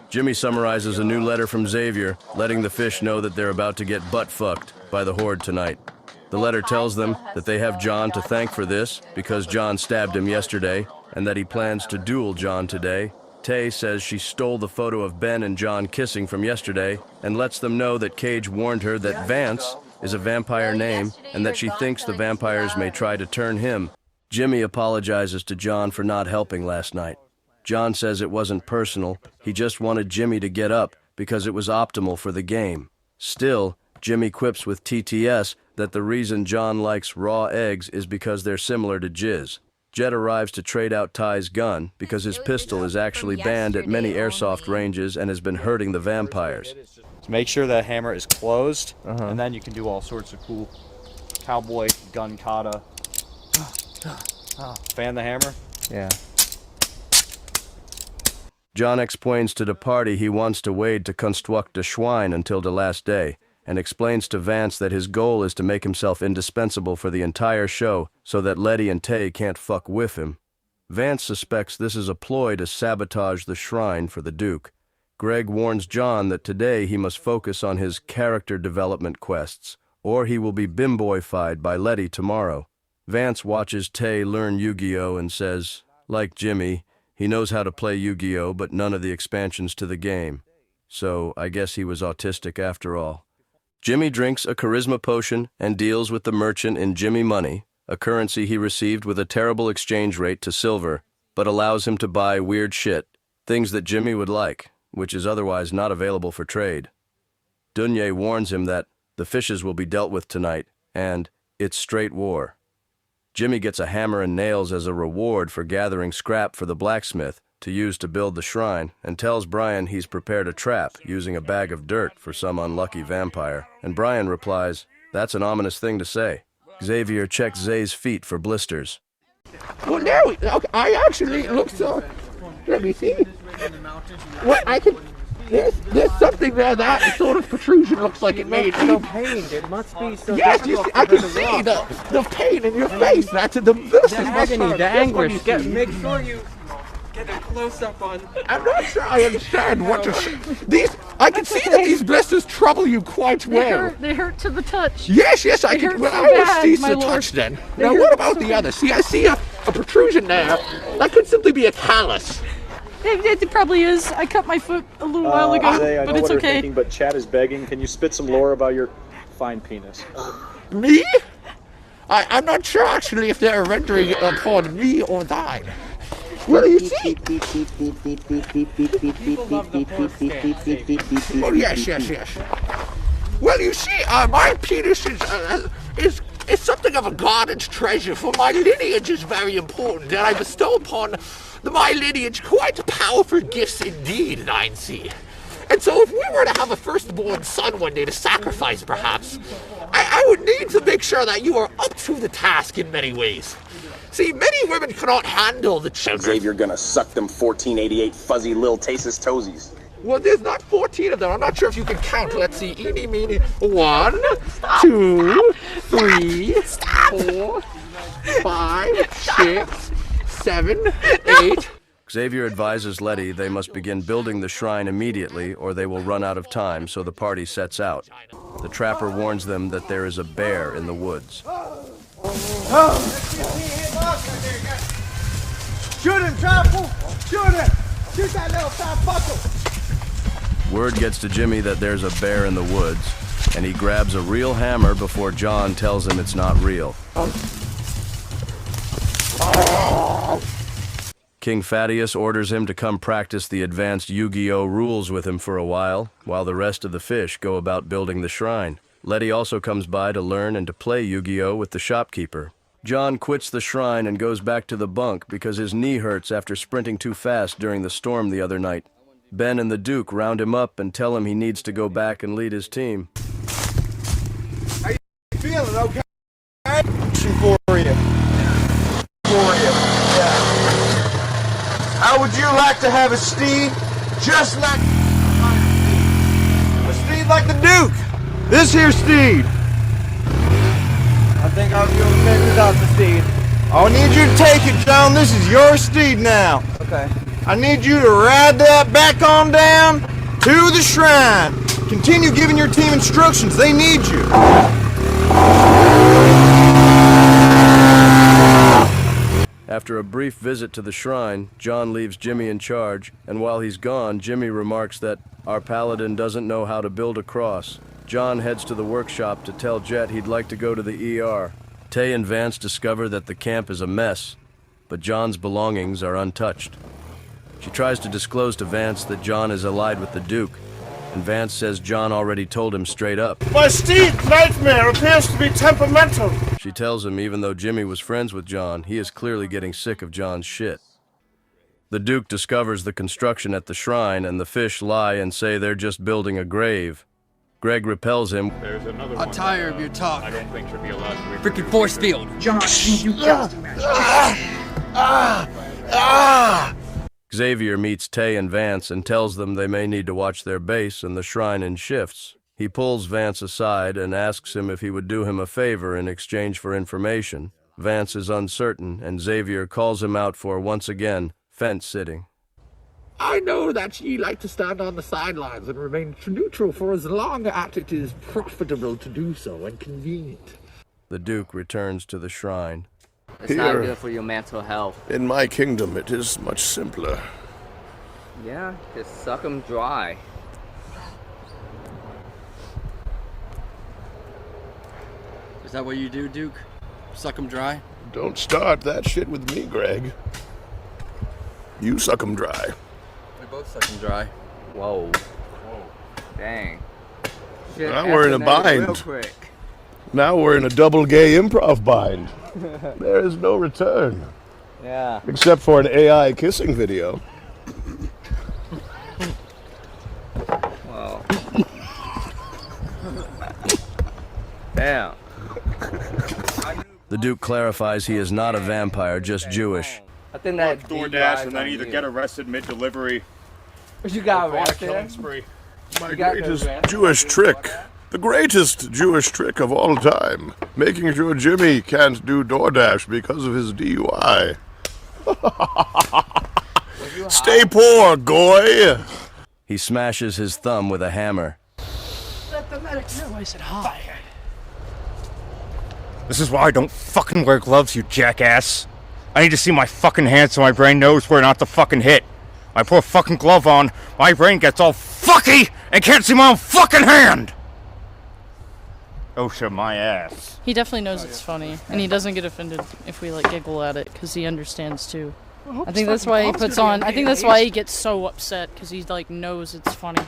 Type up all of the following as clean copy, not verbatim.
Jimmy summarizes a new letter from Xavier, letting the fish know that they're about to get butt-fucked by the horde tonight. The letter tells them that they have John to thank for this because John stabbed him yesterday, and that he plans to duel John today. Tay says she stole the photo of Ben and John kissing from yesterday and lets them know that Cage warned her that Vance is a vampire name and that she thinks the vampires may try to turn him. Jimmy apologizes to John for not helping last night. John says it wasn't personal, he just wanted Jimmy to get up because it was optimal for the game. Still, Jimmy quips with TTS that the reason John likes raw eggs is because they're similar to jizz. Jet arrives to trade out Ty's gun because his pistol is actually banned at many airsoft ranges and has been hurting the vampires. So make sure that hammer is closed, and then you can do all sorts of cool cowboy gun kata. Fan the hammer? Yeah. John explains to the party he wants to wait to construct a shrine until the last day, and explains to Vance that his goal is to make himself indispensable for the entire show so that Letty and Tay can't fuck with him. Vance suspects this is a ploy to sabotage the shrine for the Duke. Greg warns John that today he must focus on his character development quests, or he will be bimboified by Letty tomorrow. Vance watches Tay learn Yu-Gi-Oh! And says, like Jimmy, he knows how to play Yu-Gi-Oh! But none of the expansions to the game. So I guess he was autistic after all. Jimmy drinks a charisma potion and deals with the merchant in Jimmy money, a currency he received with a terrible exchange rate to silver, but allows him to buy weird shit, things that Jimmy would like, which is otherwise not available for trade. Dunye warns him that the fishes will be dealt with tonight, and it's straight war. Jimmy gets a hammer and nails as a reward for gathering scrap for the blacksmith to use to build the shrine, and tells Brian he's prepared a trap using a bag of dirt for some unlucky vampire, and Brian replies, "That's an ominous thing to say." Xavier checks Zay's feet for blisters. Well, now, okay, I actually look so. Let me see. Well, I can. There's something there that sort of protrusion looks like it made me. So pained. It must be so. Yes, you see, I can see the pain in your face. That's the agony, the anguish. Make sure you get a close up on. I'm not sure I understand what these. I can see that these blisters trouble you quite well. They hurt to the touch. Yes, I can. Well, I will cease the touch then. Now, what about the other? See, I see a protrusion there. That could simply be a callus. It probably is. I cut my foot a little while ago, I know but it's what okay. Thinking, but Chad is begging. Can you spit some lore about your fine penis? Me? I'm not sure actually if they're rendering upon me or thine. Well, you see. Oh yes. Well, you see, my penis is something of a guarded treasure, for my lineage is very important, and I bestow upon my lineage quite powerful gifts indeed, 9C. And so if we were to have a firstborn son one day to sacrifice, perhaps, I would need to make sure that you are up to the task in many ways. See, many women cannot handle the children. Xavier gonna suck them 1488 fuzzy little tasteless toesies. Well, there's not 14 of them. I'm not sure if you can count. Let's see. Eeny, meeny. 1, 2, 3, 4, 5, 6, 7, 8. Xavier advises Letty they must begin building the shrine immediately or they will run out of time, so the party sets out. The trapper warns them that there is a bear in the woods. Shoot him, Trapper! Shoot him! Shoot that little fat fucker! Word gets to Jimmy that there's a bear in the woods, and he grabs a real hammer before John tells him it's not real. King Thaddeus orders him to come practice the advanced Yu-Gi-Oh! Rules with him for a while the rest of the fish go about building the shrine. Letty also comes by to learn and to play Yu-Gi-Oh! With the shopkeeper. John quits the shrine and goes back to the bunk because his knee hurts after sprinting too fast during the storm the other night. Ben and the Duke round him up and tell him he needs to go back and lead his team. How you feeling, okay? For you. Yeah. How would you like to have a steed just like a steed like the Duke? This here steed. I think I'll be able to figure it out, the steed. I'll need you to take it, John. This is your steed now. Okay. I need you to ride that back on down to the shrine. Continue giving your team instructions. They need you. After a brief visit to the shrine, John leaves Jimmy in charge, and while he's gone, Jimmy remarks that our paladin doesn't know how to build a cross. John heads to the workshop to tell Jet he'd like to go to the ER. Tay and Vance discover that the camp is a mess, but John's belongings are untouched. She tries to disclose to Vance that John is allied with the Duke, and Vance says John already told him straight up. My steed, Nightmare, appears to be temperamental. She tells him even though Jimmy was friends with John, he is clearly getting sick of John's shit. The Duke discovers the construction at the shrine, and the fish lie and say they're just building a grave. Greg repels him. There's another I'm one tired that, of your talk. I don't think should be allowed to read. Freaking force field. John, you got Xavier meets Tay and Vance and tells them they may need to watch their base and the shrine in shifts. He pulls Vance aside and asks him if he would do him a favor in exchange for information. Vance is uncertain, and Xavier calls him out for, once again, fence-sitting. I know that ye like to stand on the sidelines and remain neutral for as long as it is profitable to do so and convenient. The Duke returns to the shrine. It's not good for your mental health. In my kingdom, it is much simpler. Yeah, just suck them dry. Is that what you do, Duke? Suck them dry? Don't start that shit with me, Greg. You suck 'em dry. We both suck them dry. Whoa. Dang. Now we're in a bind. Real quick. Now we're in a double gay improv bind. There is no return. Yeah. Except for an AI kissing video. Wow. Damn. The Duke clarifies he is not a vampire, just Jewish. I think that DoorDash and then either get arrested mid-delivery. But you got or a killing arrested. spree. My greatest Jewish trick. The greatest Jewish trick of all time. Making sure Jimmy can't do DoorDash because of his DUI. Stay poor, goy! He smashes his thumb with a hammer. Let the medics know I said hi. This is why I don't fucking wear gloves, you jackass. I need to see my fucking hand so my brain knows where not to fucking hit. I put a fucking glove on, my brain gets all fucky and can't see my own fucking hand! OSHA my ass. He definitely knows it's funny, and he doesn't get offended if we like giggle at it, because he understands too. I think that's why he puts on. I think that's why he gets so upset, because he like knows it's funny.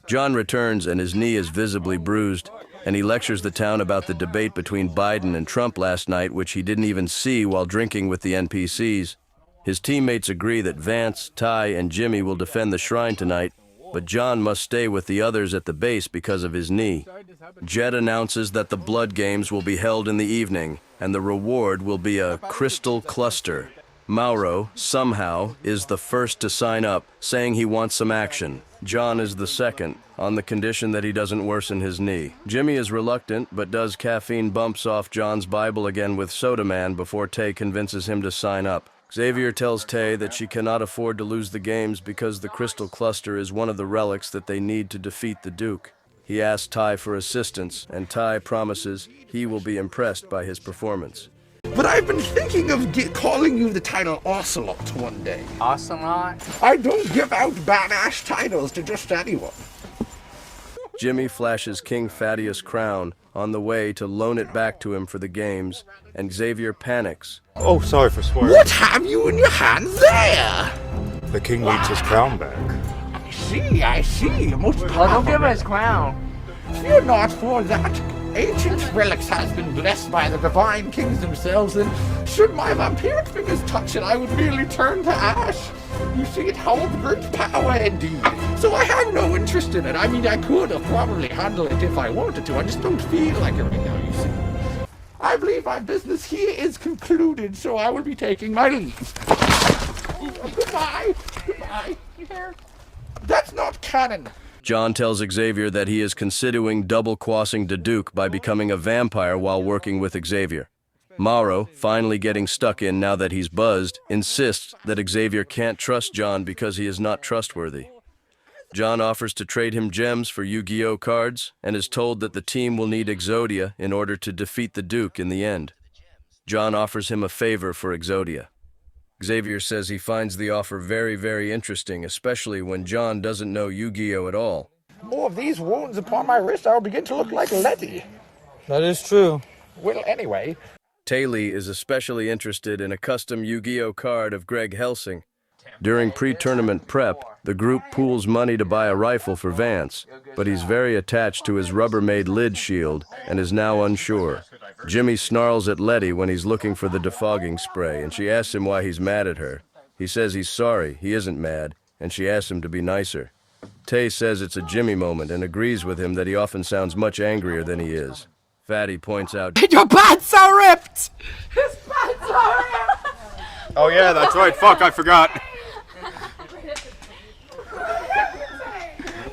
John returns and his knee is visibly bruised, and he lectures the town about the debate between Biden and Trump last night, which he didn't even see while drinking with the NPCs. His teammates agree that Vance, Ty, and Jimmy will defend the shrine tonight, but John must stay with the others at the base because of his knee. Jet announces that the Bloodgames will be held in the evening, and the reward will be a crystal cluster. Mauro, somehow, is the first to sign up, saying he wants some action. John is the second, on the condition that he doesn't worsen his knee. Jimmy is reluctant, but does caffeine bumps off John's Bible again with Soda Man before Tay convinces him to sign up. Xavier tells Tay that she cannot afford to lose the games because the crystal cluster is one of the relics that they need to defeat the Duke. He asks Ty for assistance, and Ty promises he will be impressed by his performance. But I've been thinking of calling you the title Ocelot one day. Ocelot? I don't give out badass titles to just anyone. Jimmy flashes King Thaddeus' crown on the way to loan it back to him for the games, and Xavier panics. Oh, sorry for swearing. What have you in your hand there? The king needs his crown back. I see. Most Don't give him his crown. Fear not, for that ancient relics has been blessed by the divine kings themselves, and should my vampiric fingers touch it, I would merely turn to ash. You see, it holds great power indeed. So I have no interest in it. I mean, I could have probably handled it if I wanted to. I just don't feel like it right now, you see. I believe my business here is concluded, so I will be taking my leave. Goodbye. Goodbye. That's not canon. John tells Xavier that he is considering double-crossing the Duke by becoming a vampire while working with Xavier. Mauro, finally getting stuck in now that he's buzzed, insists that Xavier can't trust John because he is not trustworthy. John offers to trade him gems for Yu-Gi-Oh cards and is told that the team will need Exodia in order to defeat the Duke in the end. John offers him a favor for Exodia. Xavier says he finds the offer very, very interesting, especially when John doesn't know Yu-Gi-Oh at all. More of these wounds upon my wrist, I will begin to look like Letty. That is true. Well, anyway. Taylor is especially interested in a custom Yu-Gi-Oh card of Greg Helsing. During pre-tournament prep, the group pools money to buy a rifle for Vance, but he's very attached to his Rubbermaid lid shield and is now unsure. Jimmy snarls at Letty when he's looking for the defogging spray, and she asks him why he's mad at her. He says he's sorry, he isn't mad, and she asks him to be nicer. Tay says it's a Jimmy moment and agrees with him that he often sounds much angrier than he is. Fatty points out, Your pants are ripped! His pants are ripped! Oh yeah, that's right. Fuck, I forgot.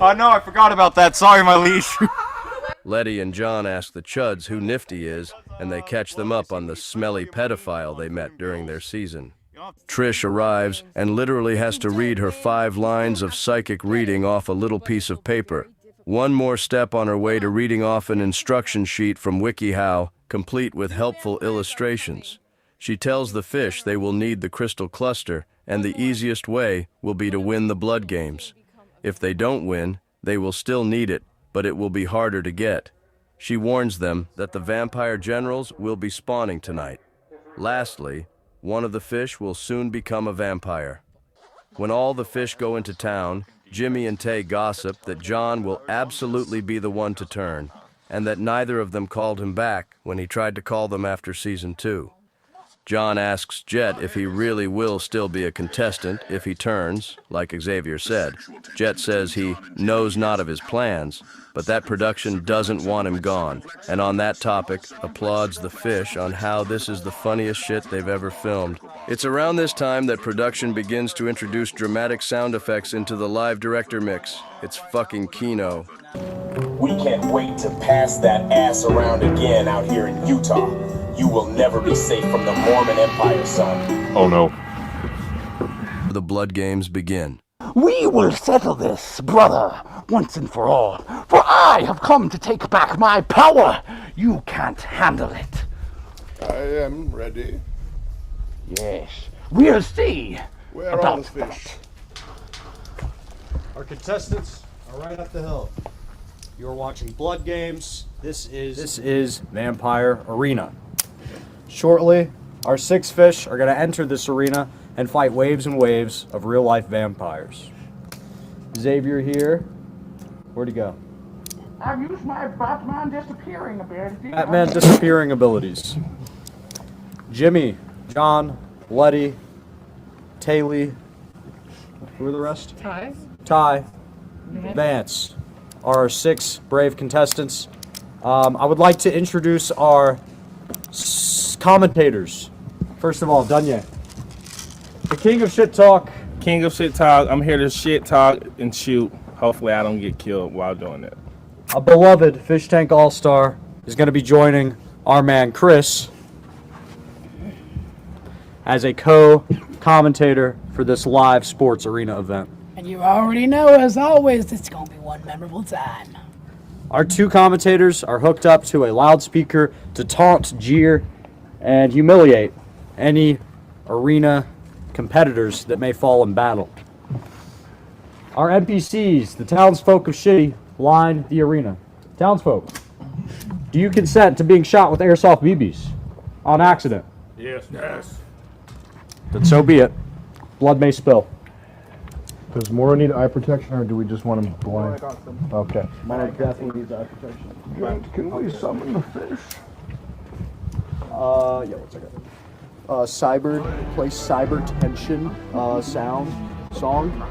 Oh no, I forgot about that. Sorry, my liege. Letty and John ask the Chuds who Nifty is, and they catch them up on the smelly pedophile they met during their season. Trish arrives and literally has to read her 5 lines of psychic reading off a little piece of paper. One more step on her way to reading off an instruction sheet from WikiHow, complete with helpful illustrations. She tells the fish they will need the crystal cluster, and the easiest way will be to win the Bloodgames. If they don't win, they will still need it, but it will be harder to get. She warns them that the vampire generals will be spawning tonight. Lastly, one of the fish will soon become a vampire. When all the fish go into town, Jimmy and Tay gossip that John will absolutely be the one to turn, and that neither of them called him back when he tried to call them after season 2. John asks Jet if he really will still be a contestant if he turns, like Xavier said. Jet says he knows not of his plans, but that production doesn't want him gone, and on that topic applauds the fish on how this is the funniest shit they've ever filmed. It's around this time that production begins to introduce dramatic sound effects into the live director mix. It's fucking Kino. We can't wait to pass that ass around again out here in Utah. You will never be safe from the Mormon Empire, son. Oh no. The Bloodgames begin. We will settle this, brother, once and for all. For I have come to take back my power. You can't handle it. I am ready. Yes, we'll see. Where are all the fish? Our contestants are right up the hill. You're watching Bloodgames. This is Vampire Arena. Shortly, our 6 fish are going to enter this arena and fight waves and waves of real-life vampires. Xavier here. Where'd he go? I've used my Batman disappearing ability. Batman disappearing abilities. Jimmy, John, Letty, Taylor. Who are the rest? Ty. Vance are our 6 brave contestants. I would like to introduce our commentators. First of all, Dunye, the king of shit talk. King of shit talk. I'm here to shit talk and shoot. Hopefully I don't get killed while doing it. A beloved Fish Tank All-Star is going to be joining our man Chris as a co-commentator for this live sports arena event. And you already know, as always, it's going to be one memorable time. Our 2 commentators are hooked up to a loudspeaker to taunt, jeer, and humiliate any arena competitors that may fall in battle. Our NPCs, the townsfolk of Shitty, line the arena. Townsfolk, do you consent to being shot with airsoft BBs on accident? Yes. Yes. Then so be it. Blood may spill. Does Mora need eye protection, or do we just want him blind? Okay. Mora definitely needs eye protection. Can we summon the fish? Yeah, 1 second. Cyber, play Cyber Tension song.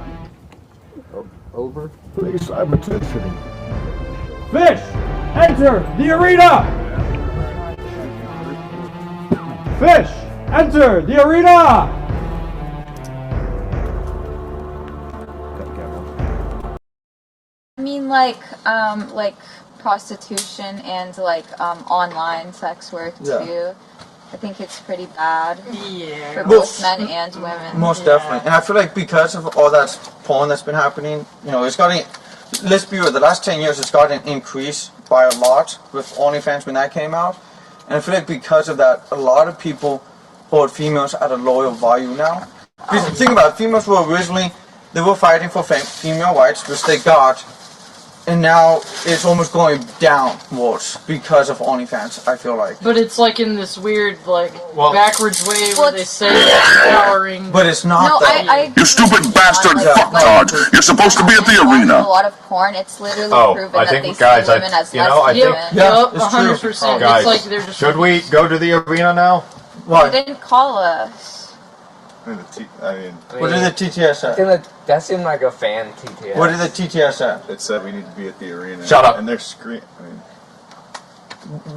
Over. Play Cyber Tension. Fish, enter the arena! Fish, enter the arena! I mean, like prostitution and like online sex work too. I think it's pretty bad for Well, both men and women. Most definitely. And I feel like because of all that porn that's been happening, you know, it's gotten, let's be real, the last 10 years it's gotten increased by a lot with OnlyFans when that came out. And I feel like because of that, a lot of people hold females at a loyal value now. Because think about it, females were originally, they were fighting for female rights, which they got. And now it's almost going downwards because of OnlyFans, I feel like. But it's like in this weird, like, backwards way where they say it's empowering. But it's not No, that. I You stupid bastard fucktard! You're supposed to be at the a arena! lot of porn, it's literally proven I that think, they see guys, women as you know, I less think, human. Yep, 100%. Guys, It's like they're just should we go to the arena now? They didn't call us. What did the TTS say? That seemed like a fan TTS. What did the TTS say? It said we need to be at the arena. Shut up. And they're screaming.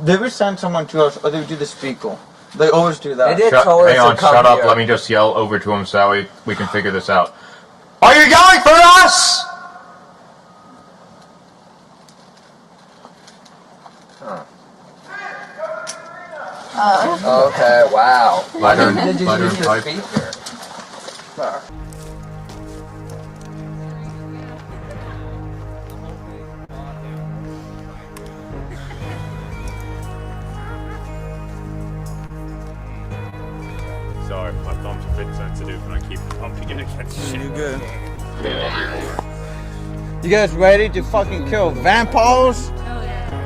They would send someone to us, or they would do the speaker. They always do that. Hang on, shut up. Let me just yell over to him so we can figure this out. Are you yelling for us? Okay, wow. Lighter, Did you lighter use the pipe. speaker? Sorry, my thumb's a bit sensitive and I keep pumping it against shit. You good? You guys ready to fucking kill vampires?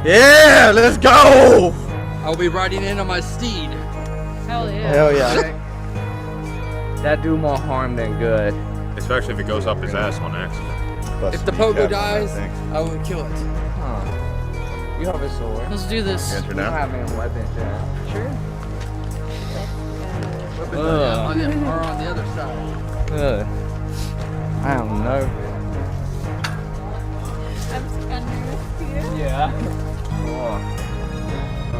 Yeah, let's go! I'll be riding in on my steed. Hell yeah. Hell yeah. That do more harm than good. Especially if it goes up his ass on accident. If the pogo dies, I will kill it. You have a sword. Let's do this. Answer You don't now. have any weapons yet. Sure. Weapons on the other side. I don't know. Yeah.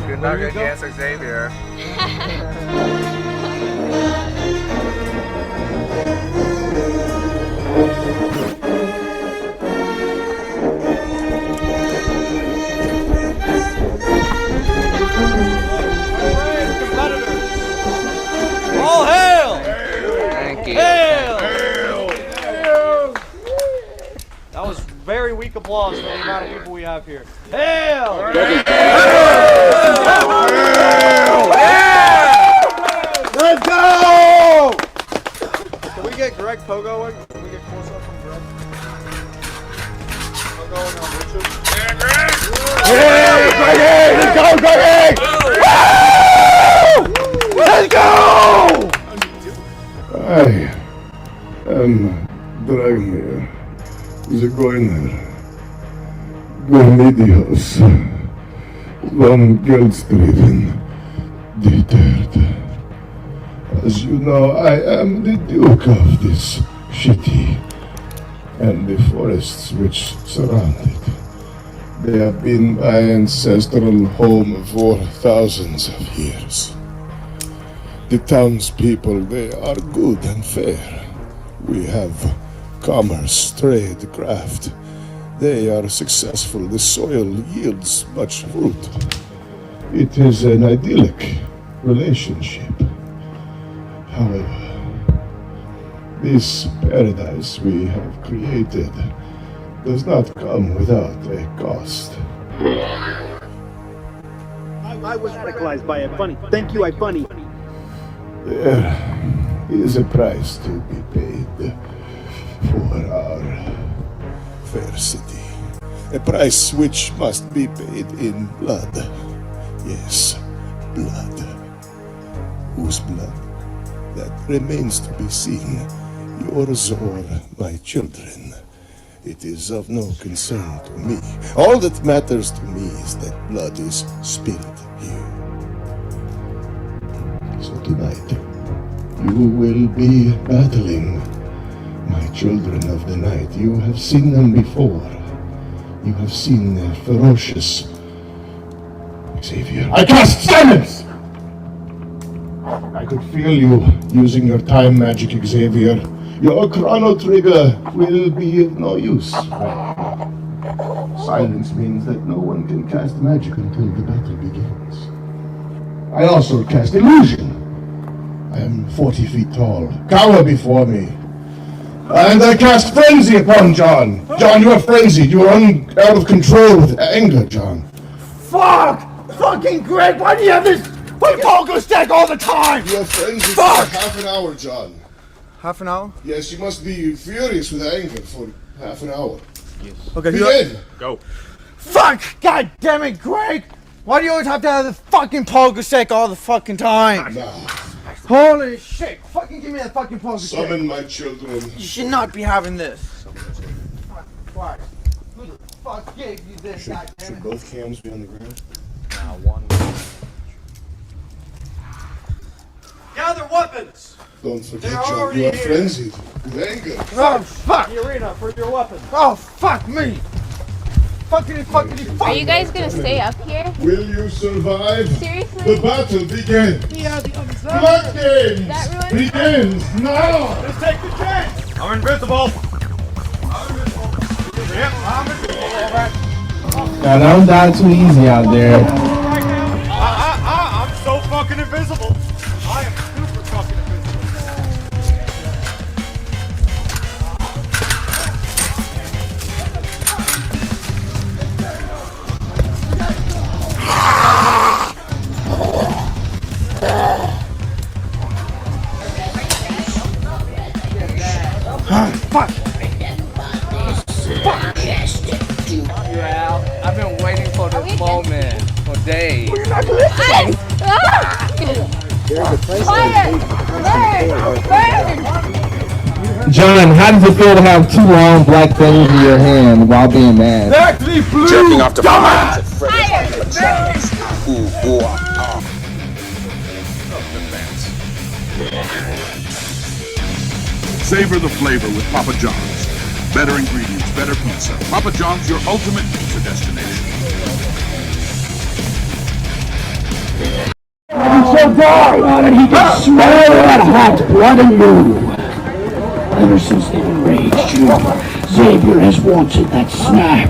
Good luck against Xavier. All hail! Thank you. Hail! That was very weak applause for the amount of people we have here. Hail! Let's go! Can we get Greg Pogo in? Can we get close up from Greg? Pogo and Richard? Yeah, Greg! Yeah, Greggy! Let's go, Greggy! Woo! Let's go! I am Dragmir, the Goiner, Gormidios, von Geldstriven, the third. As you know, I am the Duke of this city and the forests which surround it. They have been my ancestral home for thousands of years. The townspeople, they are good and fair. We have commerce, trade, craft. They are successful. The soil yields much fruit. It is an idyllic relationship. However, this paradise we have created does not come without a cost. I was radicalized by a bunny. Thank you, I bunny. There is a price to be paid for our fair city. A price which must be paid in blood. Yes, blood. Whose blood? That remains to be seen. Yours or my children. It is of no concern to me. All that matters to me is that blood is spilled here. So tonight, you will be battling my children of the night. You have seen them before. You have seen their ferocious Xavier. I cast silence! I could feel you using your time magic, Xavier. Your chrono trigger will be of no use. Silence means that no one can cast magic until the battle begins. I also cast illusion. I am 40 feet tall. Cower before me. And I cast frenzy upon John. John, you are frenzied. You are out of control with anger, John. Fuck! Fucking Greg, why do you have this fucking pogo stack all the time? You are frenzied Fuck! for half an hour, John. Half an hour? Yes, you must be furious with anger for half an hour. Yes. Okay, Begin! Go. Fuck! God damn it, Greg! Why do you always have to have the fucking pogo stack all the fucking time? Nah. Holy shit! Fucking give me that fucking pogo stack. Summon my children. You should not be having this. Fuck. Who the fuck gave you this, goddammit? Should both cams be on the ground? One. Gather weapons! Don't forget, They're John, already you are here. frenzied with anger. Oh, fuck! The arena for your weapons. Oh, fuck me! Fuckity, fuck! Are you guys gonna stay up here? Will you survive? Seriously? The battle begins. Yeah, the other side. Bloodgames That really- begins now. Let's take the chance! I'm invincible. Yep, I'm invincible. Now don't die too easy out there. I'm so fucking invisible. I am super fucking invisible. Fuck! Yeah, I've been waiting for this moment for days. John, how does it feel to have two long black things in your hand while being mad? Exactly, blue! Jerking off to Die! Savor the flavor with Papa John's. Better ingredients, better pizza. Papa John's, your ultimate pizza destination. So die that he can smell that hot blood in you. Ever since they enraged you, Xavier has wanted that snack.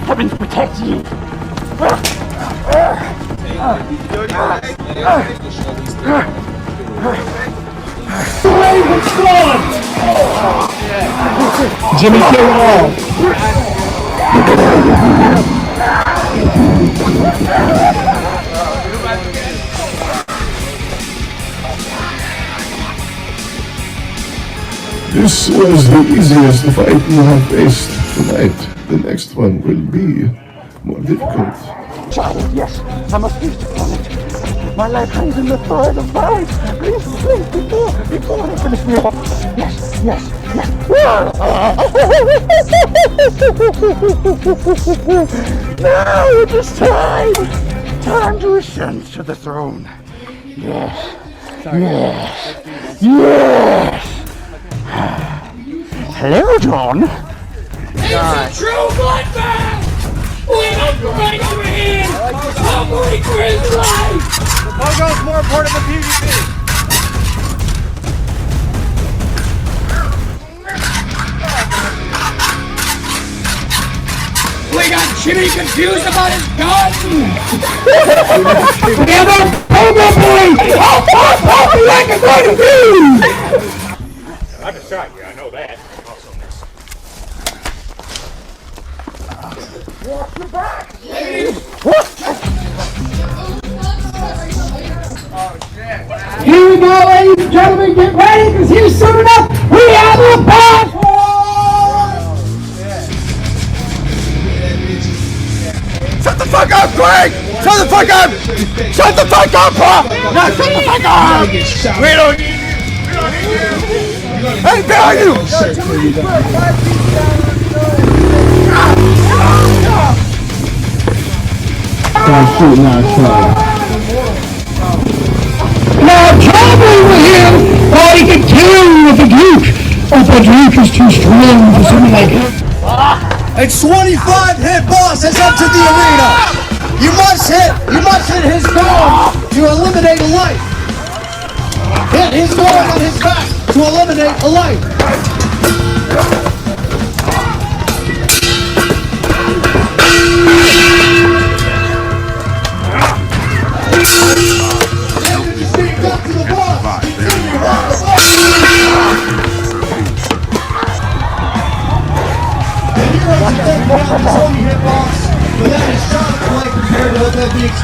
Heavens protect you. Jimmy, kill it all. This was the easiest fight you have faced tonight. The next one will be more difficult. Child, yes, I must use the planet. My life hangs in the thread of life. Please, before they finish me off. Yes, yes, yes. Now it is time to ascend to the throne. Yes, yes. Hello, John. He's a true bloodbath! Wait up right over here! Hungry for his life! The pogo's more important than PvP. We got Jimmy confused about his gun! We have a pogo boy! Oh, like it's going to be! I just shot you, I know that. Watch your back! Here we go, ladies and gentlemen, get ready, because here soon enough, we have a boss! Shut the fuck up, Greg! Shut the fuck up! Shut the fuck up, bro! No, shut the fuck up! We don't need you! Hey, behind you! Don't shoot now, Now, John over here thought he could kill with a Duke, but the Duke is too strong for something like him. A 25 hit boss is up to the arena! You must hit his dog to eliminate a life! Hit his dog on his back to eliminate a life!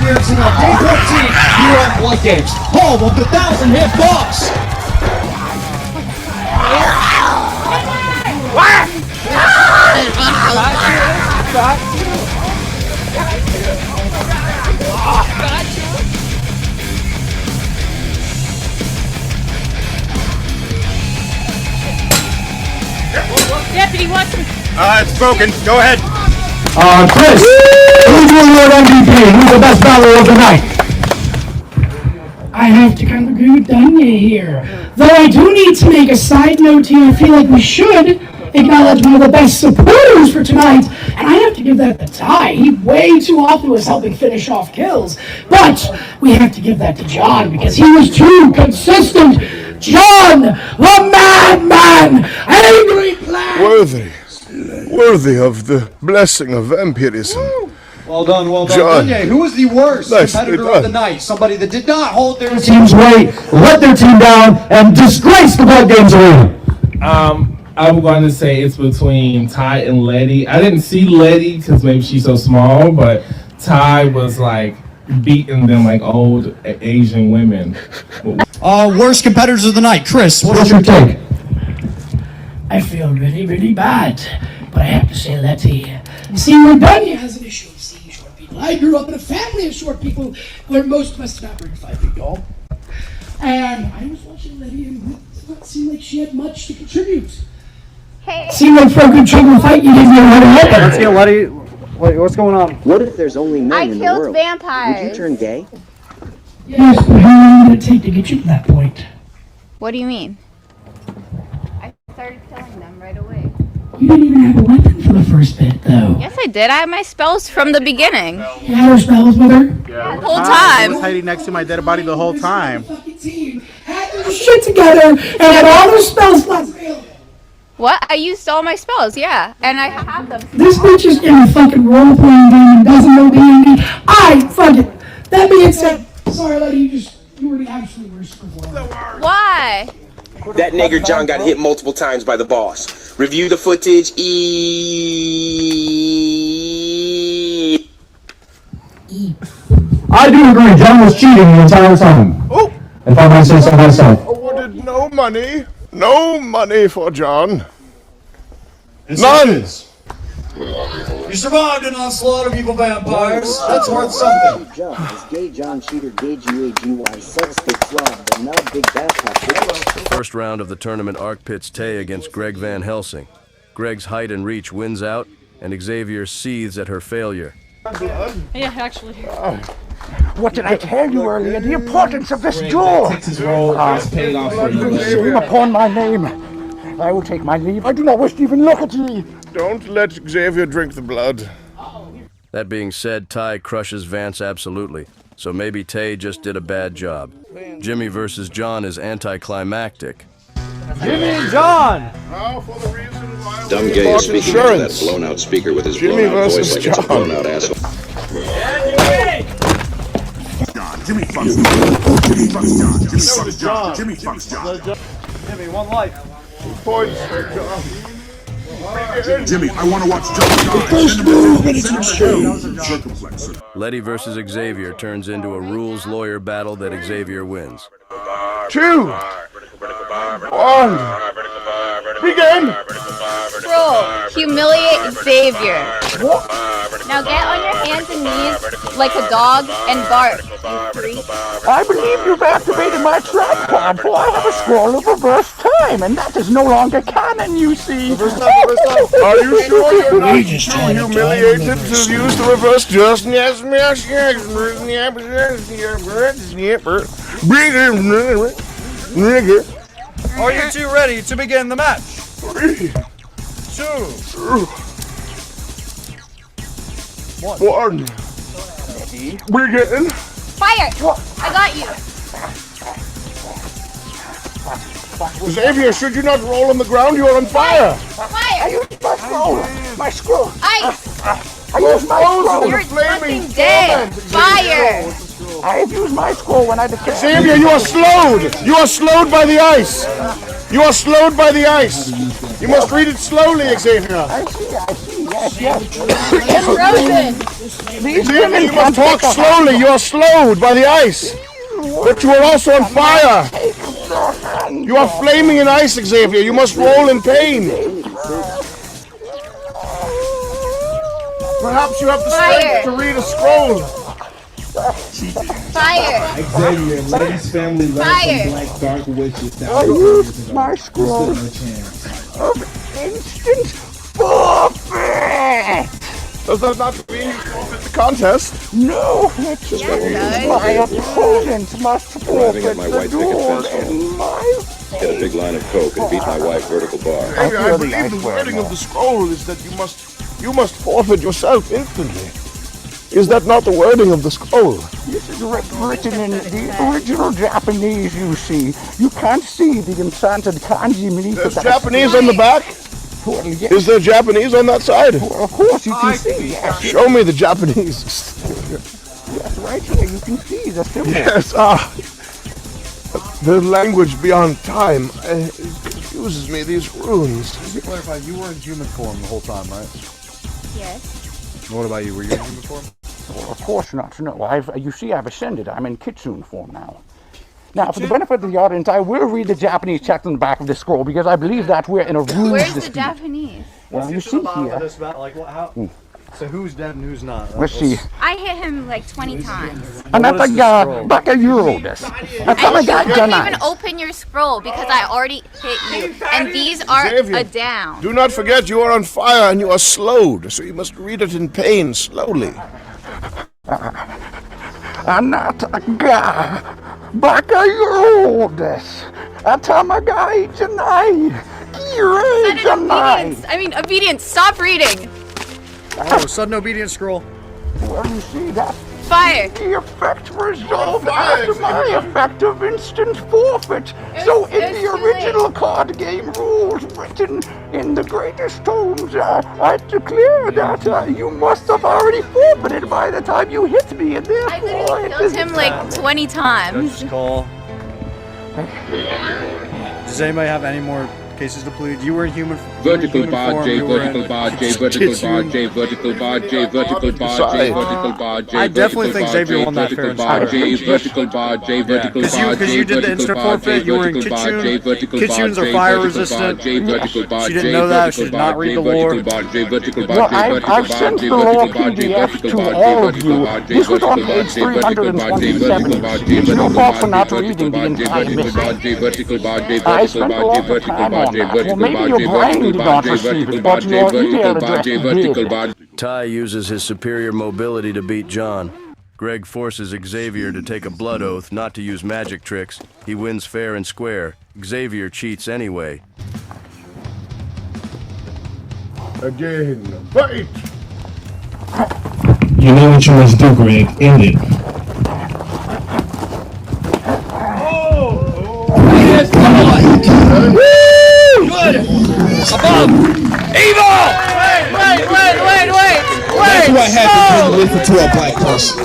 experiencing on day 14 here on Bloodgames, home of the 1,000-hit boss. Deputy, watch me. It's broken. Go ahead. Chris, who's your Lord MVP? Who's the best battler of the night? I have to kind of agree with Danya here. Though I do need to make a side note here, I feel like we should acknowledge one of the best supporters for tonight, and I have to give that to Ty. He way too often was helping finish off kills, but we have to give that to John because he was too consistent. John, the madman, angry plan. Worthy of the blessing of vampirism. Well done, well done. John. Danya, who was the worst competitor of the night? Somebody that did not hold their Team's weight, let their team down, and disgrace the Bloodgames arena. I'm going to say it's between Ty and Letty. I didn't see Letty because maybe she's so small, but Ty was like beating them like old Asian women. Worst competitors of the night. Chris, what's your take? I feel really, really bad, but I have to say Letty. You see, where Danya has an issue of seeing short people. I grew up in a family of short people where most of us did not bring 5 feet tall. And I was watching Letty and it did not seem like she had much to contribute. Hey. Seemed like for a good chunk of the fight, you didn't know how to help her. Let's get Letty. Wait, what's going on? What if there's only men in the world? I killed vampires. Would you turn gay? Yes, but how long did it take to get you to that point? What do you mean? I started killing them right away. You didn't even have a weapon for the first bit, though. Yes, I did. I had my spells from the beginning. You had her spells with her? Yeah, the whole I time. was hiding next to my dead body the whole time. Had their shit together and had all their spells plus. What? I used all my spells, yeah. And I have them. This bitch is in a fucking role-playing game and doesn't know D&D. Fuck it. That being said, sorry, lady, you were the absolute worst performer. Why? That nigger John got hit multiple times by the boss. Review the footage. I do agree, John was cheating the entire time. Oh! If I might say so myself. Awarded no money. No money for John. None! You survived an onslaught of evil vampires. That's worth something. John is gay John Cheater, gay G-A-G-Y, sex big flop, the nub big backpack. First round of the tournament arc pits Tay against Greg Van Helsing. Greg's height and reach wins out, and Xavier seethes at her failure. Yeah, actually. What did I tell you earlier? The importance of this duel! Shame upon my name. I will take my leave. I do not wish to even look at you. Don't let Xavier drink the blood. That being said, Ty crushes Vance absolutely, so maybe Tay just did a bad job. Jimmy versus John is anticlimactic. Jimmy and John! Dumb gay is speaking into that blown out speaker with his Jimmy blown out voice versus like it's a John. blown out asshole. Jimmy fucks John. Jimmy fucks John. Jimmy, one life. Points. Jimmy, I want to watch John die. First move, and it's your show. Letty versus Xavier turns into a rules lawyer battle that Xavier wins. 2, 1, begin! Bro, humiliate Xavier. Now get on your hands and knees like a dog and bark, you freak. I believe you've activated my tripod, for I have a scroll of reverse time, and that is no longer canon, you see. Are you sure you're not too humiliated to use the reverse just Are you two ready to begin the match? 3, 2, 1. Begin. Fire! I got you. Xavier, should you not roll on the ground? You are on fire. Fire! My scroll! My scroll! Ice! I use my scroll! You're fucking dead! Fire! I have used my scroll when I declare. Xavier, you are slowed! You are slowed by the ice! You are slowed by the ice! You must read it slowly, Xavier! I see, yes. Frozen! You must talk slowly. You are slowed by the ice. But you are also on fire. You are flaming in ice, Xavier. You must roll in pain. Perhaps you have the strength to read a scroll. Fire! Xavier, Lady's family Fire! black dark witches. I used my scroll of instant forfeit. Does that not mean you forfeit the contest? No, it means my opponent must forfeit the duel in my Get a big line of coke and beat my wife vertical bar. Xavier, I believe the wording of the scroll is that you must forfeit yourself instantly. Is that not the wording of the scroll? This is written in the original Japanese, you see. You can't see the enchanted kanji beneath There's the Japanese on the back? Well, yes. Is there Japanese on that side? Well, of course you can see, yes. Show me the Japanese. Yes, right here, you can see the symbol. Yes, the language beyond time confuses me, these runes. Just to clarify, you were in human form the whole time, right? Yes. What about you? Were you in human form? Well, of course not. No, you see, I've ascended. I'm in kitsune form now. Now, for the benefit of the audience, I will read the Japanese text on the back of the scroll because I believe that we're in a ruse Where's the dispute. Japanese? Well, you see here. So who's dead and who's not? Let's see. I hit him like 20 times. Anata baka euro desu. And you couldn't even open your scroll because I already hit you. And these are Xavier, a down. Do not forget you are on fire and you are slowed, so you must read it in pain slowly. Anata baka euro desu. Atamagai janai. Kirei janai. I mean, obedience, stop reading. Oh, sudden obedience scroll. Well, you see that? Fire. The effect resolved after my effect of instant forfeit. So in the original card game rules written in the greatest tomes, I declare that you must have already forfeited by the time you hit me, and therefore I literally killed him like 20 times. Judge's call. Does anybody have any more cases to plead? You were in human Vertical bar J, vertical bar J, vertical bar J, vertical bar J, vertical bar J, vertical bar J. I definitely think Xavier won that fair and square. Vertical bar J, vertical bar J, because you did the instant forfeit, you were in Kitsune. Kitsunes are fire resistant. She didn't know that, she did not read the lore. Well, I've sent the lore PDF to all of you. This was on page 327. It's your fault for not reading the entire mission. I spent a lot of time on that. Well, maybe your brain did not receive it, but your email address did. Ty uses his superior mobility to beat John. Greg forces Xavier to take a blood oath not to use magic tricks. He wins fair and square. Xavier cheats anyway. Again, fight! You know what you must do, Greg. End it. Yes, come on! Woo! Good! Above! Evil! Wait! That's what happens when you listen to a black person.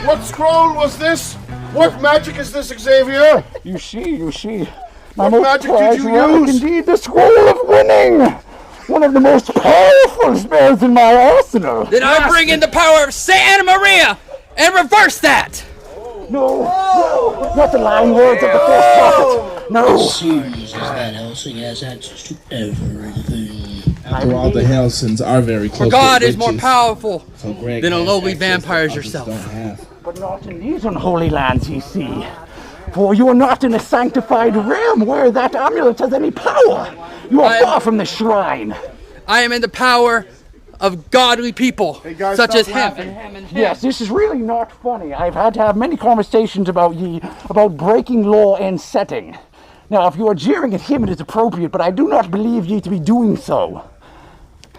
What scroll was this? What magic is this, Xavier? You see. My What most magic did prized you relic use? indeed, the Scroll of Winning. One of the most powerful spells in my arsenal. Then I bring in the power of Santa Maria and reverse that! No, not the lying words of the false prophet. No. As serious as that Helsing has access to everything. After all, the Helsings are very close. For God to is more witches. powerful So Greg than a has lowly access vampire as that others yourself. don't have. But not in these unholy lands, ye see. For you are not in a sanctified realm where that amulet has any power. You are far from the shrine. I am in the power of godly people, such as him. Yes, this is really not funny. I've had to have many conversations about breaking law and setting. Now, if you are jeering at him, it is appropriate, but I do not believe ye to be doing so.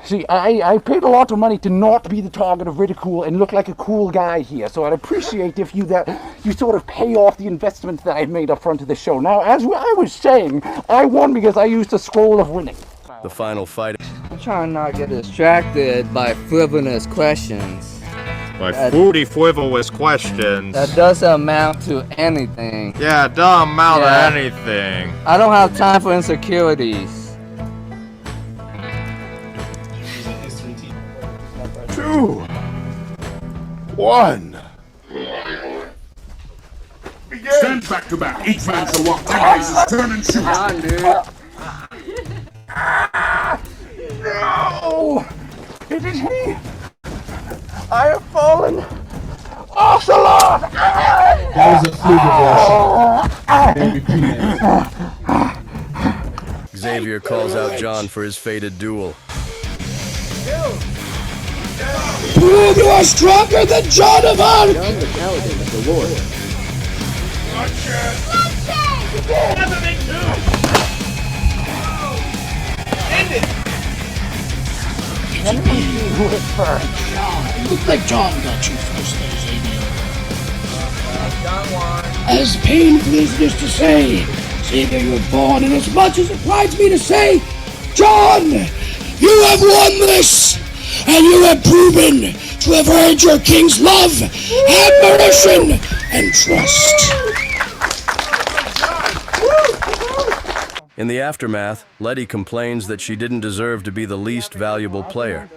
See, I paid a lot of money to not be the target of ridicule and look like a cool guy here, so I'd appreciate if you sort of pay off the investment that I've made up front of the show. Now, as I was saying, I won because I used the Scroll of Winning. The final fight. I'm trying not to get distracted by frivolous questions. By fruity, frivolous questions. That doesn't amount to anything. Yeah, it don't amount Yeah. to anything. I don't have time for insecurities. 2, 1. Stand back to back. Each man shall walk 10 paces, turn and shoot. On, dude. No! It is he! I have fallen! Ocelot! That was a fluke. Xavier calls out John for his fated duel. Prove you are stronger than John of Arc! John the Paladin of the Lord. End it! Let me see who hit first. It looked like John got you first there, Xavier. As painful as it is to say, Xavier, you were born, and as much as it prides me to say, John, you have won this, and you have proven to have earned your king's love, admiration, and trust. In the aftermath, Letty complains that she didn't deserve to be the least valuable player.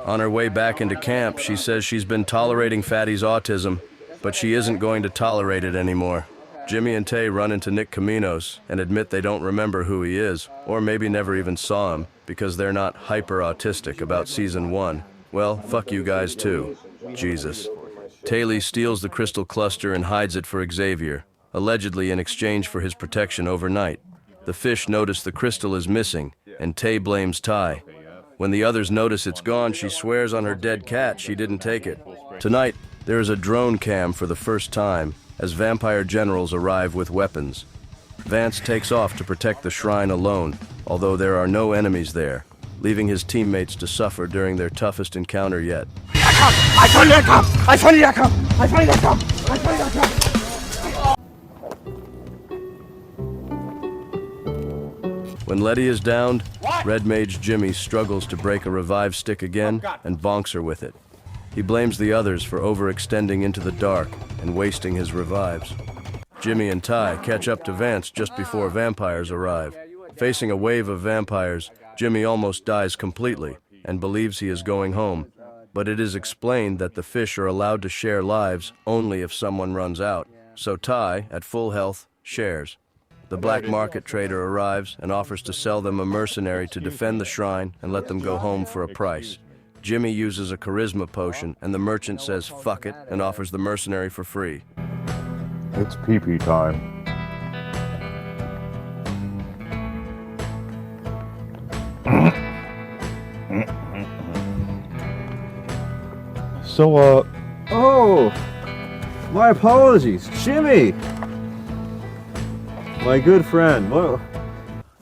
On her way back into camp, she says she's been tolerating Fatty's autism, but she isn't going to tolerate it anymore. Jimmy and Tay run into Nick Caminos and admit they don't remember who he is, or maybe never even saw him, because they're not hyper-autistic about Season 1. Well, fuck you guys too. Jesus. Taylor steals the crystal cluster and hides it for Xavier, allegedly in exchange for his protection overnight. The fish notice the crystal is missing, and Tay blames Ty. When the others notice it's gone, she swears on her dead cat she didn't take it. Tonight, there is a drone cam for the first time, as vampire generals arrive with weapons. Vance takes off to protect the shrine alone, although there are no enemies there, leaving his teammates to suffer during their toughest encounter yet. I find that come! I find that come! I find that come! I find that come! When Letty is downed, Red Mage Jimmy struggles to break a revive stick again and bonks her with it. He blames the others for overextending into the dark and wasting his revives. Jimmy and Ty catch up to Vance just before vampires arrive. Facing a wave of vampires, Jimmy almost dies completely and believes he is going home, but it is explained that the fish are allowed to share lives only if someone runs out, so Ty, at full health, shares. The black market trader arrives and offers to sell them a mercenary to defend the shrine and let them go home for a price. Jimmy uses a charisma potion and the merchant says fuck it and offers the mercenary for free. It's pee-pee time. So, oh, my apologies, Jimmy! My good friend, what?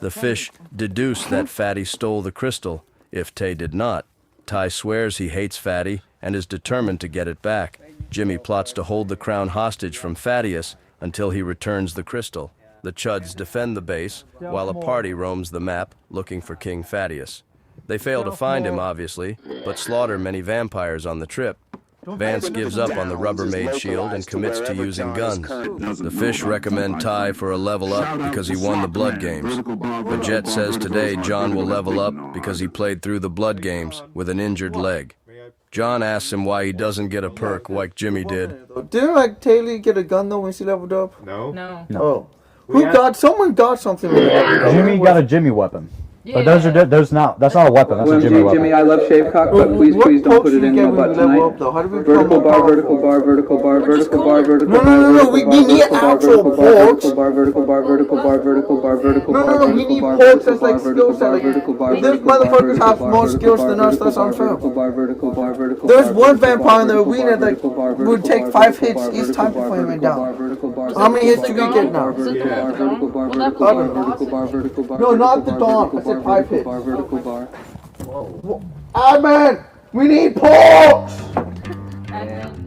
The fish deduce that Fatty stole the crystal, if Tay did not. Ty swears he hates Fatty and is determined to get it back. Jimmy plots to hold the crown hostage from Thaddeus until he returns the crystal. The Chuds defend the base, while a party roams the map looking for King Thaddeus. They fail to find him, obviously, but slaughter many vampires on the trip. Vance gives up on the Rubbermaid shield and commits to using guns. The fish recommend Ty for a level up because he won the Bloodgames. But Jet says today John will level up because he played through the Bloodgames with an injured leg. John asks him why he doesn't get a perk like Jimmy did. Didn't like Taylor get a gun though when she leveled up? No. No. Oh. Someone got something with it. Jimmy got a Jimmy weapon. But that's not a weapon, that's a Jimmy weapon. Jimmy, I love shavecock, but please don't put it in my butt tonight. Vertical bar, vertical bar, vertical bar, vertical bar, vertical bar. No, we need actual porks. Vertical bar, vertical bar, vertical bar, vertical bar, vertical bar. No, we need porks that's like skill set. If these motherfuckers have more skills than us, that's unfair. There's one vampire in the arena that would take 5 hits each time before he went down. How many hits do we get now? No, not the dawn. I said 5 hits. Vertical bar. Ah, man! We need porks! Admin.